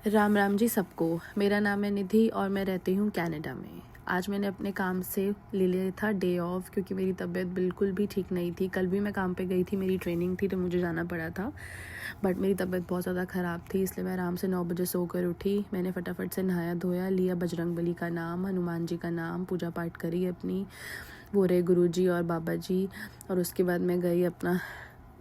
राम राम जी सबको। मेरा नाम है निधि और मैं रहती हूँ कनाडा में। आज मैंने अपने काम से ले लिया था डे ऑफ क्योंकि मेरी तबीयत बिल्कुल भी ठीक नहीं थी। कल भी मैं काम पे गई थी, मेरी ट्रेनिंग थी तो मुझे जाना पड़ा था, बट मेरी तबीयत बहुत ज़्यादा ख़राब थी, इसलिए मैं आराम से 9 बजे सो कर उठी। मैंने फटाफट से नहाया धोया, लिया बजरंगबली का नाम, हनुमान जी का नाम, पूजा पाठ करी अपनी, वो रहे गुरु जी और बाबा जी। और उसके बाद मैं गई अपना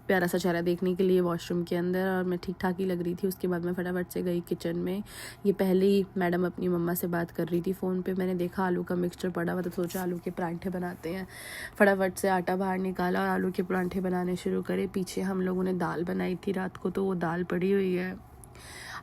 प्यारा सा चेहरा देखने के लिए वॉशरूम के अंदर, और मैं ठीक ठाक ही लग रही थी। उसके बाद मैं फटाफट से गई किचन में। ये पहले ही मैडम अपनी मम्मा से बात कर रही थी फ़ोन पे। मैंने देखा आलू का मिक्सचर पड़ा हुआ तो सोचा आलू के परांठे बनाते हैं। फटाफट से आटा बाहर निकाला और आलू के परांठे बनाने शुरू करे। पीछे हम लोगों ने दाल बनाई थी रात को, तो वो दाल पड़ी हुई है।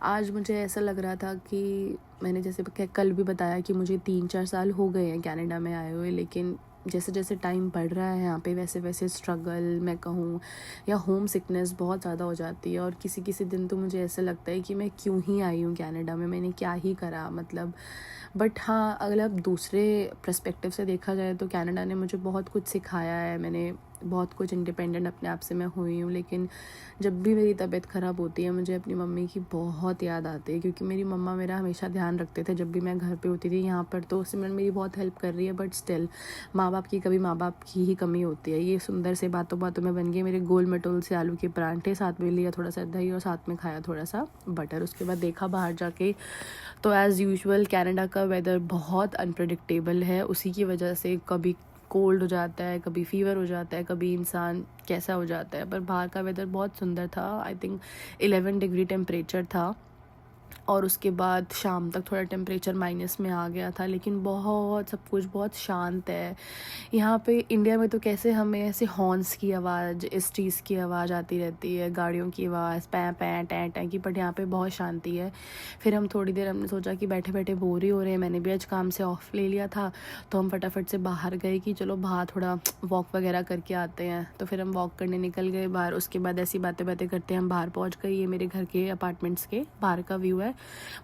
आज मुझे ऐसा लग रहा था कि मैंने जैसे कल भी बताया कि मुझे 3-4 साल हो गए हैं कनाडा में आए हुए, लेकिन जैसे जैसे टाइम बढ़ रहा है यहाँ पे वैसे वैसे स्ट्रगल मैं कहूँ या होम सिकनेस बहुत ज़्यादा हो जाती है। और किसी किसी दिन तो मुझे ऐसा लगता है कि मैं क्यों ही आई हूँ कनाडा में, मैंने क्या ही करा मतलब। बट हाँ, अगर अब दूसरे पर्सपेक्टिव से देखा जाए तो कनाडा ने मुझे बहुत कुछ सिखाया है। मैंने बहुत कुछ इंडिपेंडेंट अपने आप से मैं हुई हूँ, लेकिन जब भी मेरी तबीयत ख़राब होती है मुझे अपनी मम्मी की बहुत याद आती है, क्योंकि मेरी मम्मा मेरा हमेशा ध्यान रखते थे जब भी मैं घर पे होती थी। यहाँ पर तो सिमरन मेरी बहुत हेल्प कर रही है, बट स्टिल माँ बाप की कभी माँ बाप की ही कमी होती है। ये सुंदर से बातों बातों में बन गए मेरे गोल मटोल से आलू के परांठे, साथ में लिया थोड़ा सा दही और साथ में खाया थोड़ा सा बटर। उसके बाद देखा बाहर जाके तो एज़ यूजुअल कनाडा का वेदर बहुत अनप्रडिक्टेबल है। उसी की वजह से कभी कोल्ड हो जाता है, कभी फीवर हो जाता है, कभी इंसान कैसा हो जाता है। पर बाहर का वेदर बहुत सुंदर था। आई थिंक 11 डिग्री टेम्परेचर था, और उसके बाद शाम तक थोड़ा टेम्परेचर माइनस में आ गया था, लेकिन बहुत सब कुछ बहुत शांत है यहाँ पे। इंडिया में तो कैसे हमें ऐसे हॉर्न्स की आवाज़, इस चीज़ की आवाज़ आती रहती है, गाड़ियों की आवाज़, पैं पैं टैं टैं की, बट यहाँ पे बहुत शांति है। फिर हम थोड़ी देर हमने सोचा कि बैठे बैठे बोर ही हो रहे हैं, मैंने भी आज काम से ऑफ ले लिया था, तो हम फटाफट से बाहर गए कि चलो बाहर थोड़ा वॉक वगैरह करके आते हैं। तो फिर हम वॉक करने निकल गए बाहर। उसके बाद ऐसी बातें बातें करते हम बाहर पहुँच गए। ये मेरे घर के अपार्टमेंट्स के बाहर का व्यू है,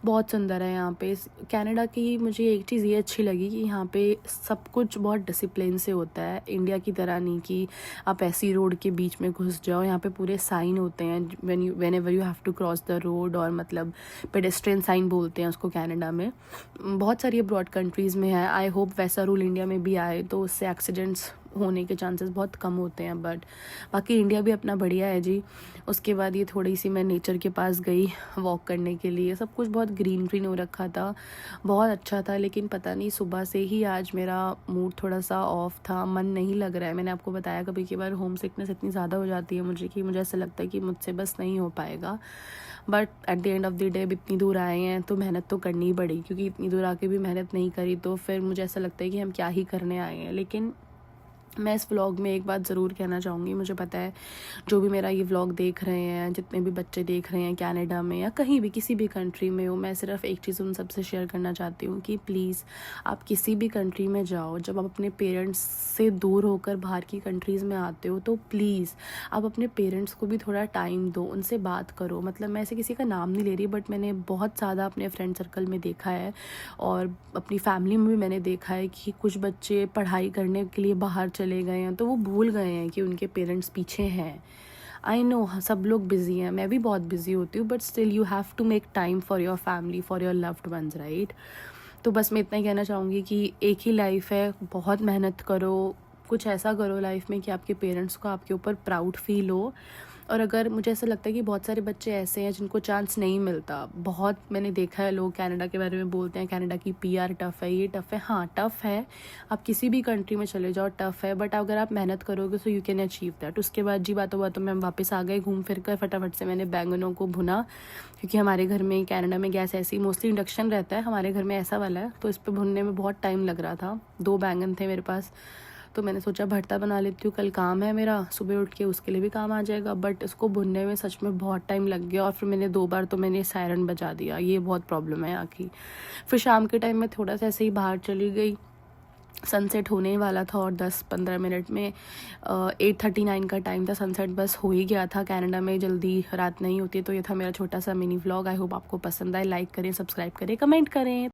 बहुत सुंदर है यहाँ पे। कनाडा की मुझे एक चीज़ ये अच्छी लगी कि यहाँ पे सब कुछ बहुत डिसिप्लिन से होता है। इंडिया की तरह नहीं कि आप ऐसी रोड के बीच में घुस जाओ। यहाँ पे पूरे साइन होते हैं whenever you have to cross the road, और मतलब पेडेस्ट्रियन साइन बोलते हैं उसको कनाडा में। बहुत सारी अब्रॉड कंट्रीज़ में है। आई होप वैसा रूल इंडिया में भी आए तो उससे एक्सीडेंट्स होने के चांसेस बहुत कम होते हैं, बट बाकी इंडिया भी अपना बढ़िया है जी। उसके बाद ये थोड़ी सी मैं नेचर के पास गई वॉक करने के लिए। सब कुछ बहुत ग्रीन ग्रीन हो रखा था, बहुत अच्छा था, लेकिन पता नहीं सुबह से ही आज मेरा मूड थोड़ा सा ऑफ था, मन नहीं लग रहा है। मैंने आपको बताया कभी कभार होम सिकनेस इतनी ज़्यादा हो जाती है मुझे कि मुझे ऐसा लगता है कि मुझसे बस नहीं हो पाएगा। But at the end of the day अब इतनी दूर आए हैं तो मेहनत तो करनी ही पड़ी, क्योंकि इतनी दूर आके भी मेहनत नहीं करी तो फिर मुझे ऐसा लगता है कि हम क्या ही करने आए हैं। लेकिन मैं इस व्लॉग में एक बात ज़रूर कहना चाहूँगी। मुझे पता है जो भी मेरा ये व्लॉग देख रहे हैं, जितने भी बच्चे देख रहे हैं कनाडा में या कहीं भी किसी भी कंट्री में हो, मैं सिर्फ एक चीज़ उन सबसे शेयर करना चाहती हूँ कि प्लीज़ आप किसी भी कंट्री में जाओ, जब आप अपने पेरेंट्स से दूर होकर बाहर की कंट्रीज़ में आते हो तो प्लीज़ आप अपने पेरेंट्स को भी थोड़ा टाइम दो, उनसे बात करो। मतलब मैं ऐसे किसी का नाम नहीं ले रही, बट मैंने बहुत ज़्यादा अपने फ्रेंड सर्कल में देखा है और अपनी फैमिली में भी मैंने देखा है कि कुछ बच्चे पढ़ाई करने के लिए बाहर चले गए हैं तो वो भूल गए हैं कि उनके पेरेंट्स पीछे हैं। आई नो सब लोग बिजी हैं, मैं भी बहुत बिजी होती हूँ, but still you have to make time for your family, for your loved ones, right. तो बस मैं इतना ही कहना चाहूँगी कि एक ही लाइफ है, बहुत मेहनत करो, कुछ ऐसा करो लाइफ में कि आपके पेरेंट्स को आपके ऊपर प्राउड फील हो। और अगर मुझे ऐसा लगता है कि बहुत सारे बच्चे ऐसे हैं जिनको चांस नहीं मिलता, बहुत मैंने देखा है लोग कनाडा के बारे में बोलते हैं कनाडा की पीआर टफ़ है, ये टफ़ है। हाँ टफ़ है, आप किसी भी कंट्री में चले जाओ टफ़ है, बट अगर आप मेहनत करोगे तो यू कैन अचीव दैट। उसके बाद जी बातों बातों में हम वापस आ गए घूम फिर कर। फटाफट से मैंने बैंगनों को भुना, क्योंकि हमारे घर में कनाडा में गैस ऐसी मोस्टली इंडक्शन रहता है, हमारे घर में ऐसा वाला है, तो इस पर भुनने में बहुत टाइम लग रहा था। 2 बैंगन थे मेरे पास, तो मैंने सोचा भरता बना लेती हूँ, कल काम है मेरा सुबह उठ के, उसके लिए भी काम आ जाएगा। बट इसको भुनने में सच में बहुत टाइम लग गया, और फिर मैंने 2 बार तो मैंने सायरन बजा दिया, ये बहुत प्रॉब्लम है यहाँ की। फिर शाम के टाइम में थोड़ा सा ऐसे ही बाहर चली गई, सनसेट होने ही वाला था और 10-15 मिनट में 8:39 का टाइम था, सनसेट बस हो ही गया था। कनाडा में जल्दी रात नहीं होती। तो ये था मेरा छोटा सा मिनी व्लॉग। आई होप आपको पसंद आए। लाइक करें, सब्सक्राइब करें, कमेंट करें।